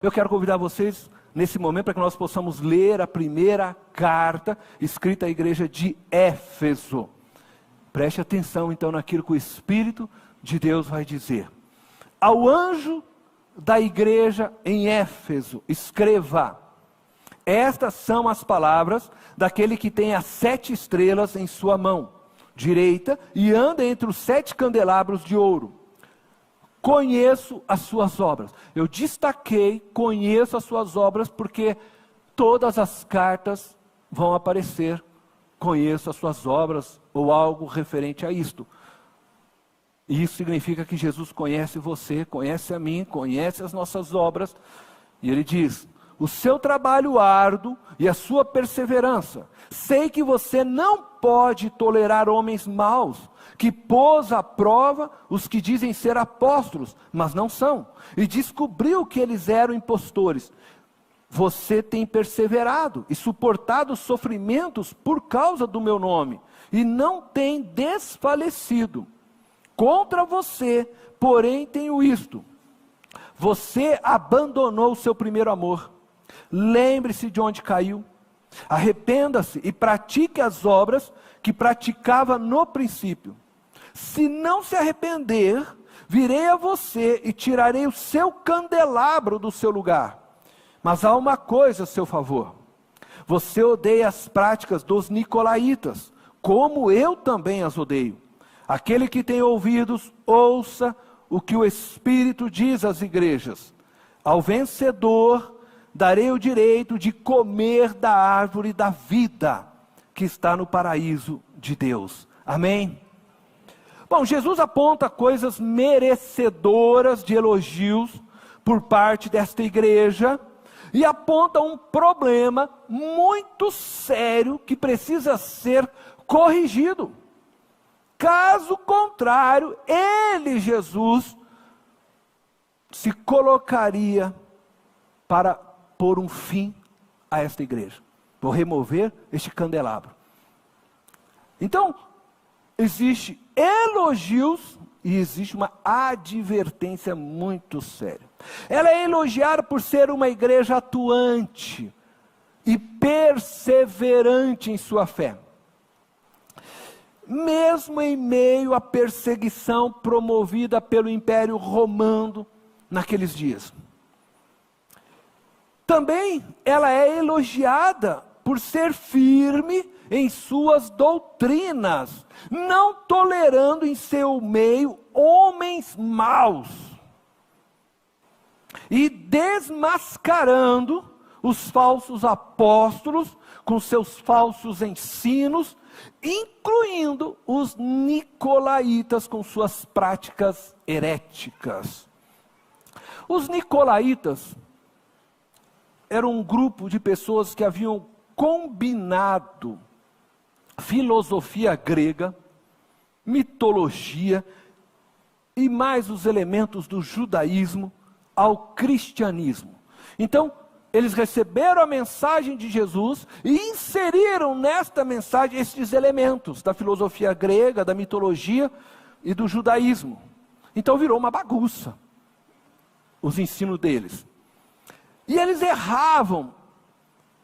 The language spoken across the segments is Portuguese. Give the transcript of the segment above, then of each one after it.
Eu quero convidar vocês nesse momento para que nós possamos ler a primeira carta escrita à igreja de Éfeso. Preste atenção então naquilo que o Espírito de Deus vai dizer. Ao anjo da igreja em Éfeso, escreva: estas são as palavras daquele que tem as 7 estrelas em sua mão direita e anda entre os 7 candelabros de ouro. Conheço as suas obras. Eu destaquei, conheço as suas obras, porque todas as cartas vão aparecer, conheço as suas obras, ou algo referente a isto. E isso significa que Jesus conhece você, conhece a mim, conhece as nossas obras. E ele diz: o seu trabalho árduo e a sua perseverança. Sei que você não pode tolerar homens maus, que pôs à prova os que dizem ser apóstolos, mas não são, e descobriu que eles eram impostores. Você tem perseverado e suportado sofrimentos por causa do meu nome, e não tem desfalecido. Contra você, porém, tenho isto: você abandonou o seu primeiro amor. Lembre-se de onde caiu, arrependa-se e pratique as obras que praticava no princípio. Se não se arrepender, virei a você e tirarei o seu candelabro do seu lugar. Mas há uma coisa a seu favor: você odeia as práticas dos nicolaítas, como eu também as odeio. Aquele que tem ouvidos, ouça o que o Espírito diz às igrejas. Ao vencedor darei o direito de comer da árvore da vida, que está no paraíso de Deus. Amém? Bom, Jesus aponta coisas merecedoras de elogios por parte desta igreja, e aponta um problema muito sério que precisa ser corrigido. Caso contrário, ele, Jesus, se colocaria para pôr um fim a esta igreja. Vou remover este candelabro. Então, existe elogios e existe uma advertência muito séria. Ela é elogiada por ser uma igreja atuante e perseverante em sua fé, mesmo em meio à perseguição promovida pelo Império Romano naqueles dias. Também ela é elogiada por ser firme em suas doutrinas, não tolerando em seu meio homens maus, e desmascarando os falsos apóstolos com seus falsos ensinos, incluindo os nicolaítas com suas práticas heréticas. Os nicolaítas eram um grupo de pessoas que haviam combinado filosofia grega, mitologia e mais os elementos do judaísmo ao cristianismo. Então, eles receberam a mensagem de Jesus e inseriram nesta mensagem esses elementos da filosofia grega, da mitologia e do judaísmo. Então virou uma bagunça os ensinos deles. E eles erravam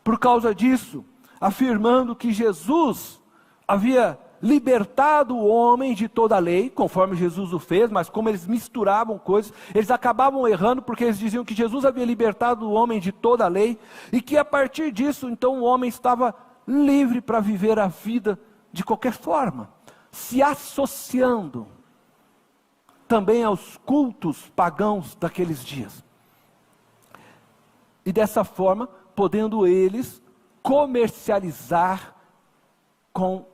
por causa disso, afirmando que Jesus havia libertado o homem de toda a lei, conforme Jesus o fez, mas como eles misturavam coisas, eles acabavam errando, porque eles diziam que Jesus havia libertado o homem de toda a lei, e que a partir disso, então, o homem estava livre para viver a vida de qualquer forma, se associando também aos cultos pagãos daqueles dias. E dessa forma, podendo eles comercializar com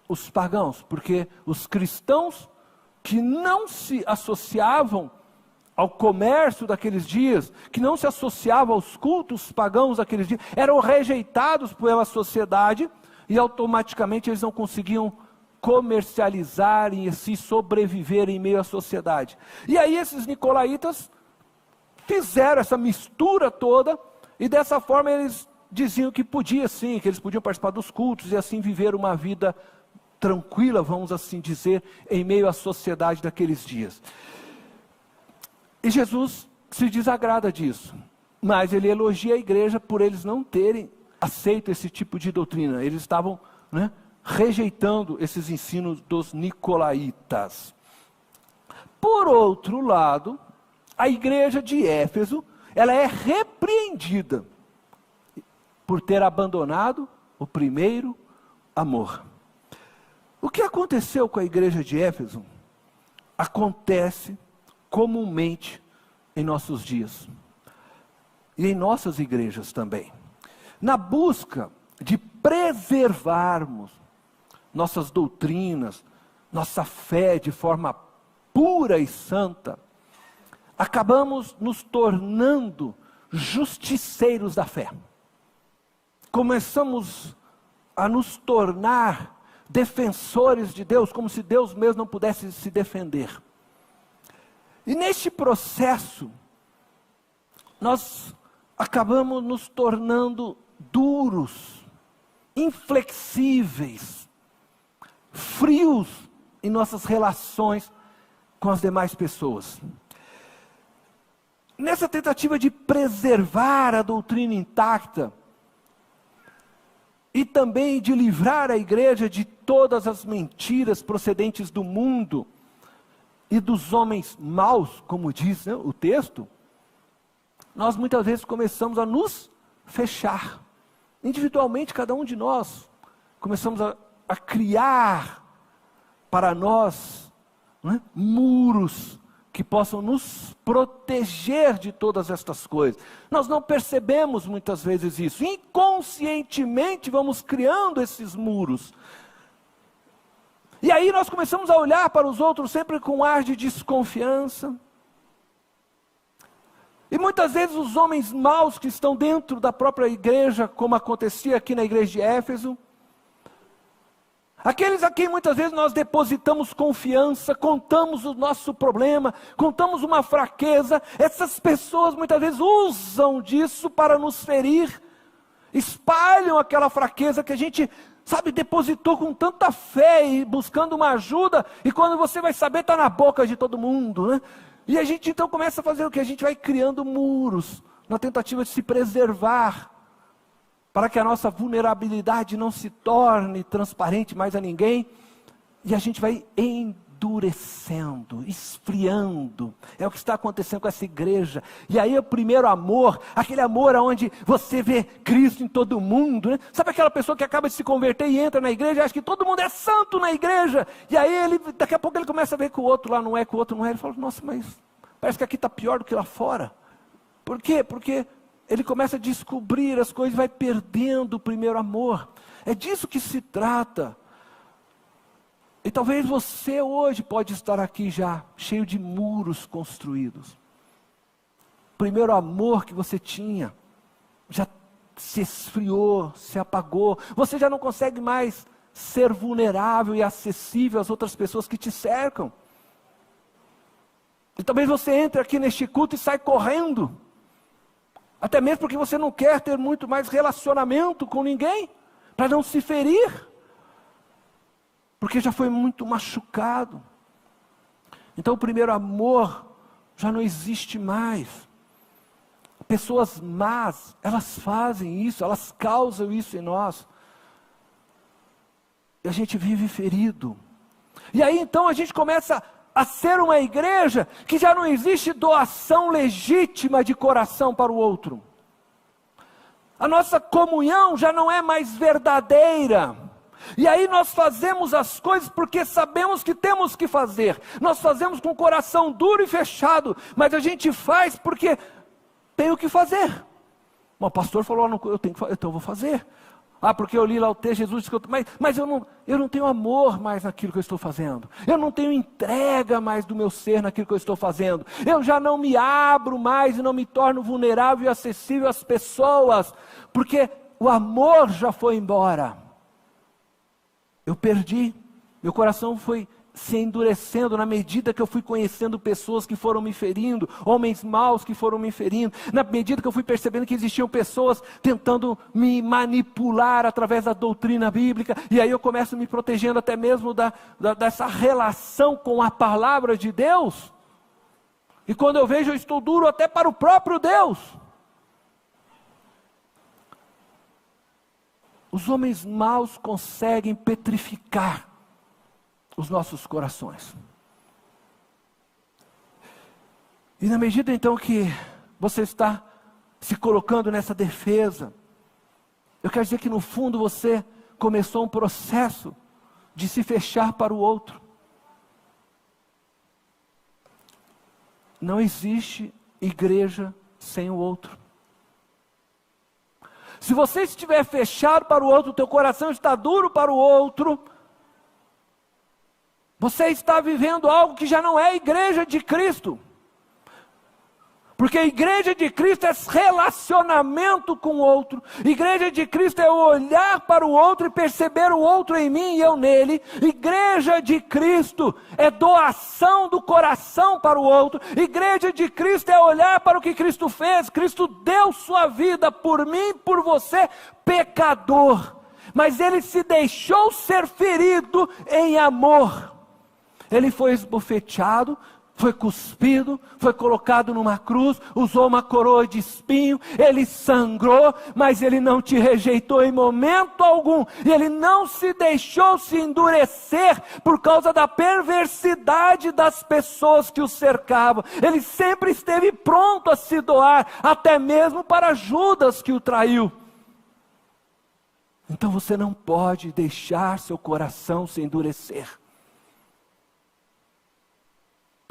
os pagãos, porque os cristãos que não se associavam ao comércio daqueles dias, que não se associavam aos cultos pagãos daqueles dias, eram rejeitados pela sociedade, e automaticamente eles não conseguiam comercializar e assim sobreviver em meio à sociedade. E aí esses nicolaítas fizeram essa mistura toda, e dessa forma eles diziam que podia sim, que eles podiam participar dos cultos e assim viver uma vida tranquila, vamos assim dizer, em meio à sociedade daqueles dias. E Jesus se desagrada disso. Mas ele elogia a igreja por eles não terem aceito esse tipo de doutrina. Eles estavam, rejeitando esses ensinos dos nicolaítas. Por outro lado, a igreja de Éfeso, ela é repreendida por ter abandonado o primeiro amor. O que aconteceu com a igreja de Éfeso acontece comumente em nossos dias e em nossas igrejas também. Na busca de preservarmos nossas doutrinas, nossa fé de forma pura e santa, acabamos nos tornando justiceiros da fé. Começamos a nos tornar defensores de Deus, como se Deus mesmo não pudesse se defender. E neste processo, nós acabamos nos tornando duros, inflexíveis, frios em nossas relações com as demais pessoas. Nessa tentativa de preservar a doutrina intacta, e também de livrar a igreja de todas as mentiras procedentes do mundo e dos homens maus, como diz o texto, nós muitas vezes começamos a nos fechar. Individualmente, cada um de nós, começamos a criar para nós muros que possam nos proteger de todas estas coisas. Nós não percebemos muitas vezes isso. Inconscientemente vamos criando esses muros. E aí nós começamos a olhar para os outros sempre com um ar de desconfiança. E muitas vezes os homens maus que estão dentro da própria igreja, como acontecia aqui na igreja de Éfeso, aqueles a quem muitas vezes nós depositamos confiança, contamos o nosso problema, contamos uma fraqueza, essas pessoas muitas vezes usam disso para nos ferir, espalham aquela fraqueza que a gente, depositou com tanta fé e buscando uma ajuda, e quando você vai saber está na boca de todo mundo, E a gente então começa a fazer o que? A gente vai criando muros, na tentativa de se preservar, para que a nossa vulnerabilidade não se torne transparente mais a ninguém, e a gente vai endurecendo, esfriando. É o que está acontecendo com essa igreja. E aí o primeiro amor, aquele amor onde você vê Cristo em todo mundo, Sabe aquela pessoa que acaba de se converter e entra na igreja e acha que todo mundo é santo na igreja, e aí daqui a pouco ele começa a ver que o outro lá não é, que o outro não é, ele fala, nossa, mas parece que aqui está pior do que lá fora. Por quê? Porque ele começa a descobrir as coisas, vai perdendo o primeiro amor. É disso que se trata. E talvez você hoje pode estar aqui já, cheio de muros construídos. O primeiro amor que você tinha, já se esfriou, se apagou. Você já não consegue mais ser vulnerável e acessível às outras pessoas que te cercam. E talvez você entre aqui neste culto e sai correndo. Até mesmo porque você não quer ter muito mais relacionamento com ninguém, para não se ferir, porque já foi muito machucado. Então o primeiro amor já não existe mais. Pessoas más, elas fazem isso, elas causam isso em nós. E a gente vive ferido. E aí então a gente começa a ser uma igreja que já não existe doação legítima de coração para o outro. A nossa comunhão já não é mais verdadeira. E aí nós fazemos as coisas porque sabemos que temos que fazer. Nós fazemos com o coração duro e fechado, mas a gente faz porque tem o que fazer. O pastor falou, eu tenho que fazer, então eu vou fazer. Porque eu li lá o texto, Jesus disse mas eu não tenho amor mais naquilo que eu estou fazendo. Eu não tenho entrega mais do meu ser naquilo que eu estou fazendo. Eu já não me abro mais e não me torno vulnerável e acessível às pessoas, porque o amor já foi embora. Eu perdi, meu coração foi se endurecendo na medida que eu fui conhecendo pessoas que foram me ferindo, homens maus que foram me ferindo, na medida que eu fui percebendo que existiam pessoas tentando me manipular através da doutrina bíblica, e aí eu começo me protegendo até mesmo dessa relação com a palavra de Deus, e quando eu vejo eu estou duro até para o próprio Deus, os homens maus conseguem petrificar os nossos corações. E na medida então que você está se colocando nessa defesa, eu quero dizer que no fundo você começou um processo de se fechar para o outro. Não existe igreja sem o outro. Se você estiver fechado para o outro, o teu coração está duro para o outro, você está vivendo algo que já não é a igreja de Cristo. Porque a igreja de Cristo é relacionamento com o outro. Igreja de Cristo é olhar para o outro e perceber o outro em mim e eu nele. Igreja de Cristo é doação do coração para o outro. Igreja de Cristo é olhar para o que Cristo fez. Cristo deu sua vida por mim, por você, pecador. Mas Ele se deixou ser ferido em amor. Ele foi esbofeteado, foi cuspido, foi colocado numa cruz, usou uma coroa de espinho, Ele sangrou, mas Ele não te rejeitou em momento algum, e Ele não se deixou se endurecer por causa da perversidade das pessoas que o cercavam. Ele sempre esteve pronto a se doar, até mesmo para Judas que o traiu. Então você não pode deixar seu coração se endurecer.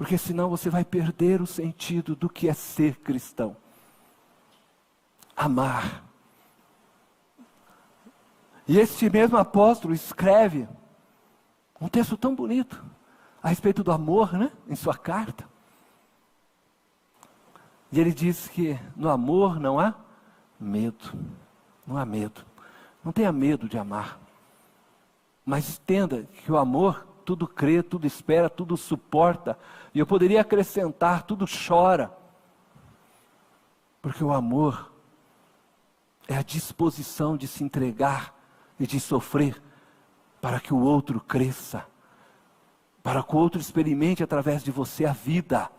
Porque senão você vai perder o sentido do que é ser cristão. Amar. E este mesmo apóstolo escreve um texto tão bonito a respeito do amor, né? Em sua carta. E ele diz que no amor não há medo. Não há medo. Não tenha medo de amar. Mas entenda que o amor tudo crê, tudo espera, tudo suporta. E eu poderia acrescentar, tudo chora. Porque o amor é a disposição de se entregar e de sofrer para que o outro cresça. Para que o outro experimente através de você a vida.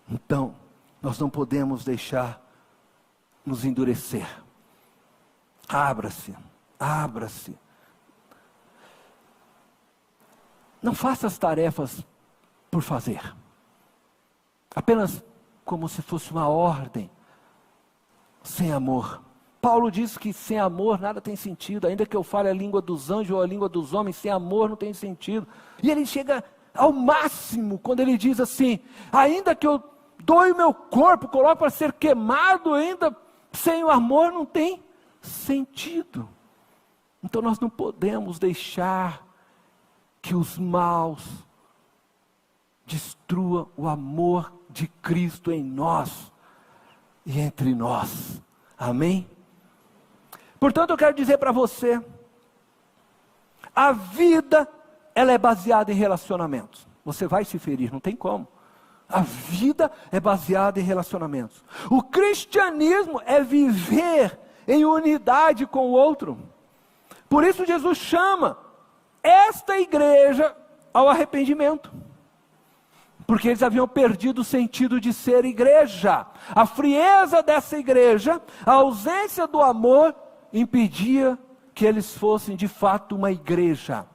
Então, nós não podemos deixar nos endurecer. Abra-se, abra-se. Não faça as tarefas por fazer, apenas como se fosse uma ordem, sem amor. Paulo diz que sem amor nada tem sentido, ainda que eu fale a língua dos anjos ou a língua dos homens, sem amor não tem sentido. E ele chega ao máximo quando ele diz assim: ainda que eu doe o meu corpo, coloque para ser queimado, ainda sem o amor não tem sentido. Então nós não podemos deixar que os maus destruam o amor de Cristo em nós e entre nós. Amém? Portanto, eu quero dizer para você, a vida, ela é baseada em relacionamentos. Você vai se ferir, não tem como. A vida é baseada em relacionamentos. O cristianismo é viver em unidade com o outro. Por isso Jesus chama esta igreja ao arrependimento, porque eles haviam perdido o sentido de ser igreja. A frieza dessa igreja, a ausência do amor, impedia que eles fossem de fato uma igreja.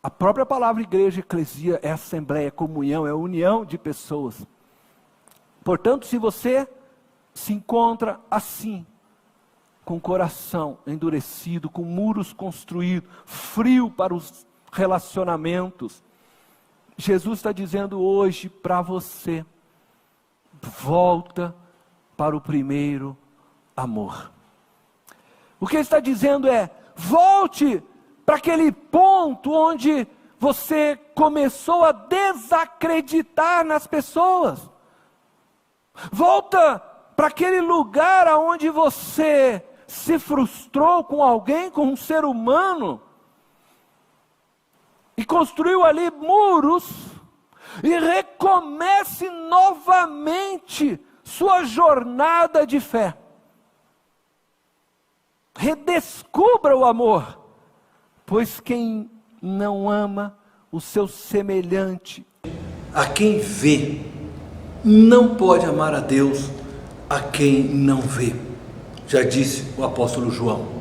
A própria palavra igreja, eclesia, é assembleia, é comunhão, é união de pessoas. Portanto, se você se encontra assim, com o coração endurecido, com muros construídos, frio para os relacionamentos, Jesus está dizendo hoje para você: volta para o primeiro amor. O que ele está dizendo é: volte para aquele ponto onde você começou a desacreditar nas pessoas. Volta para aquele lugar onde você se frustrou com alguém, com um ser humano, e construiu ali muros, e recomece novamente sua jornada de fé. Redescubra o amor, pois quem não ama o seu semelhante, a quem vê, não pode amar a Deus a quem não vê. já disse o apóstolo João.